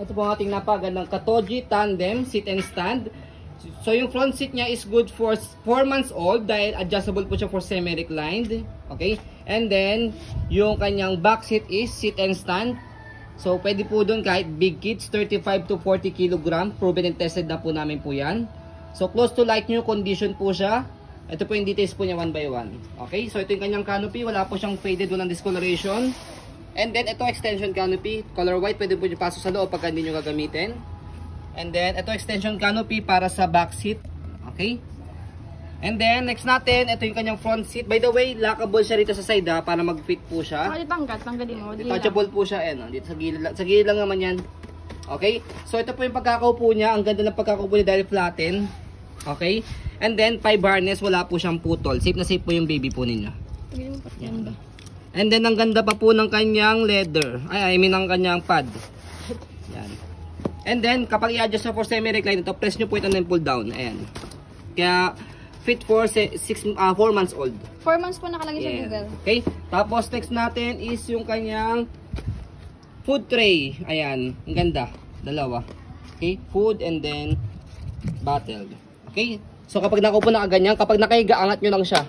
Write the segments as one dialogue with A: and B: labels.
A: Ito po ang ating napagandang Katoji Tandem Seat and Stand. So yung front seat niya is good for 4 months old dahil adjustable po siya for semi-reclined. Okay? And then, yung kanyang back seat is seat and stand. So pwede po doon kahit big kids, 35 to 40 kg. Proven and tested na po namin po yan. So close to like new condition po siya. Ito po yung details po niya one by one. Okay? So ito yung kanyang canopy. Wala po siyang faded, walang discoloration. And then ito extension canopy. Color white. Pwede po niyo pasok sa loob pagka hindi nyo gagamitin. And then, ito extension canopy para sa back seat. Okay? And then, next natin, ito yung kanyang front seat. By the way, lockable siya rito sa side para mag-fit po siya.
B: Tanggalin mo.
A: Detachable po siya. Dito sa gilid lang naman yan. Okay? So, ito po yung pagkakaupo niya. Ang ganda ng pagkakaupo niya dahil flatten. Okay? And then, 5 harness. Wala po siyang putol. Safe na safe po yung baby po ninyo. Yan. And then, ang ganda pa po ng kanyang leather. I mean, ang kanyang pad. Yan. And then, kapag i-adjust na for semi-recline ito, press nyo po ito na pull down. Ayan. Kaya, fit for 4 months old.
B: 4 months po nakalagay sa Google.
A: Okay. Tapos, next natin is yung kanyang food tray. Ayan. Ang ganda. Dalawa. Okay. Food and then bottle. Okay. So, kapag nakaupo na ganyan, kapag nakahiga, angat nyo lang siya.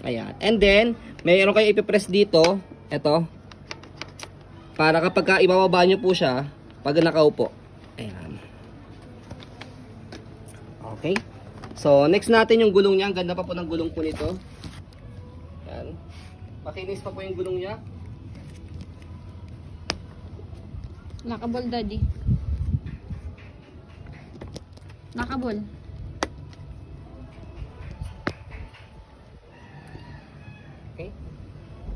A: Ayan. And then, mayroon kayo ipipress dito. Ito. Para kapag ibababa nyo po siya, pag nakaupo. Ayan. Okay. So, next natin yung gulong niya. Ang ganda pa po ng gulong po nito. Ayan. Makinis pa po yung gulong niya.
B: Lockable, daddy. Lockable.
A: Okay.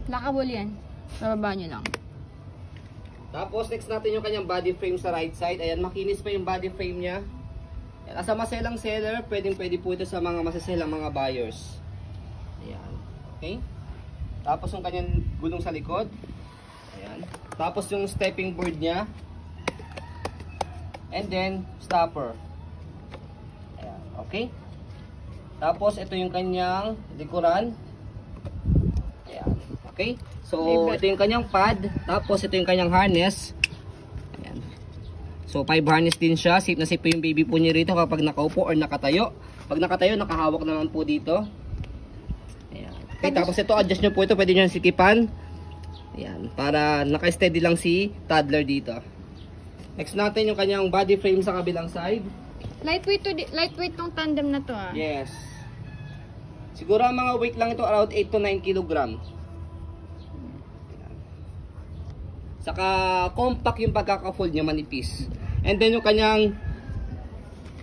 B: Lockable yan. Bababa nyo lang.
A: Tapos, next natin yung kanyang body frame sa right side. Ayan, makinis pa yung body frame niya. Ayan, as a maselang seller, pwede po ito sa mga masaselang mga buyers. Ayan. Okay? Tapos, yung kanyang gulong sa likod. Ayan. Tapos, yung stepping board niya. And then, stopper. Ayan. Okay? Tapos, ito yung kanyang likuran. Ayan. Okay? So, ito yung kanyang pad. Tapos, ito yung kanyang harness. Ayan. So, 5 harness din siya. Safe na safe po yung baby po niya rito kapag nakaupo or nakatayo. Pag nakatayo, nakahawak naman po dito. Ayan. Okay, tapos ito, adjust nyo po ito. Pwede nyo sikipan. Ayan. Para naka-steady lang si toddler dito. Next natin yung kanyang body frame sa kabilang side.
B: Lightweight tong tandem na to
A: Yes. Siguro ang mga weight lang ito around 8 to 9 kg. Saka compact yung pagkaka-fold niya, manipis. And then yung kanyang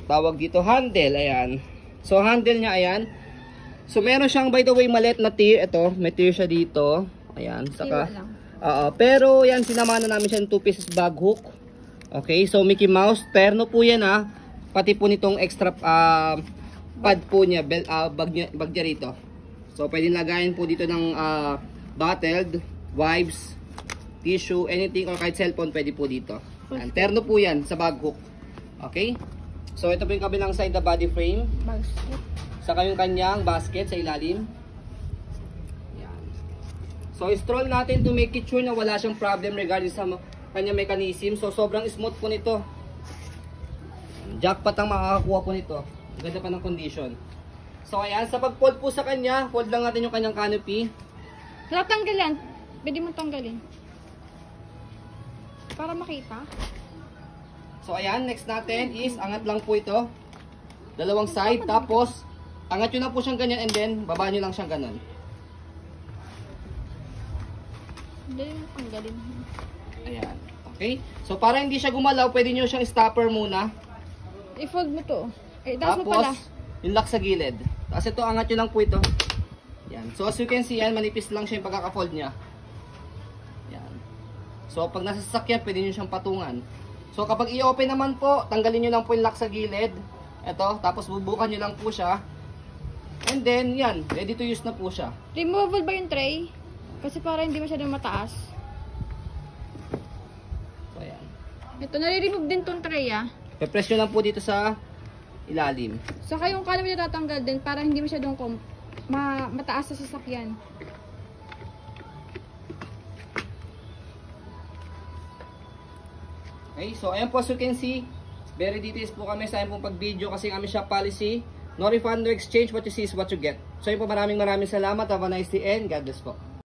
A: tawag dito handle, ayan. So handle niya, ayan. So meron siyang, by the way, maliit na tear. Ito, may tear siya dito. Ayan, saka pero yan, sinamahan na namin siya ng 2 pieces bag hook. Okay, so Mickey Mouse, terno po yan pati po nitong extra pad po niya, bag niya rito. So pwedeng lagayin po dito ng bottled, wipes, tissue, anything, or kahit cellphone pwede po dito. Ayan, terno po yan sa bag hook. Okay? So ito po yung kabilang side na body frame.
B: Basket.
A: Saka yung kanyang basket sa ilalim. Ayan. So stroll natin to make it sure na wala siyang problem regarding sa kanyang mechanism. So sobrang smooth po nito. Jackpot ang makakakuha po nito. Ang ganda pa ng condition. So ayan, sa pag-fold po sa kanya, fold lang natin yung kanyang canopy.
B: Tanggalan. Pwede mo tanggalin. Para makita.
A: So ayan, next natin is angat lang po ito. Dalawang side, tapos angat nyo lang po siyang ganyan and then baba nyo lang siyang ganun.
B: Dali mo tanggalin.
A: Ayan. Okay? So para hindi siya gumalaw, pwede nyo siyang stopper muna.
B: I-fold mo to. Tapos mo pala.
A: Yung lock sa gilid. Tapos ito, angat nyo lang po ito. Yan. So as you can see, yan, manipis lang siya yung pagkaka-fold niya. Yan. So pag nasa sasakyan, pwede nyo siyang patungan. So kapag i-open naman po, tanggalin nyo lang po yung lock sa gilid. Ito, tapos bubukan nyo lang po siya. And then, yan, ready to use na po siya.
B: Removable ba yung tray? Kasi para hindi masyadong mataas.
A: So ayan.
B: Ito, nare-remove din tong tray
A: I-press nyo lang po dito sa ilalim.
B: Saka yung column nyo tatanggal din para hindi masyadong mataas sa sasakyan.
A: Okay, so ayan po, as you can see, very details po kami sa ayan pong pag-video kasi ang aming shop policy, no refund, no exchange, what you see is what you get. So yun po, maraming salamat. Have a nice day and God bless po.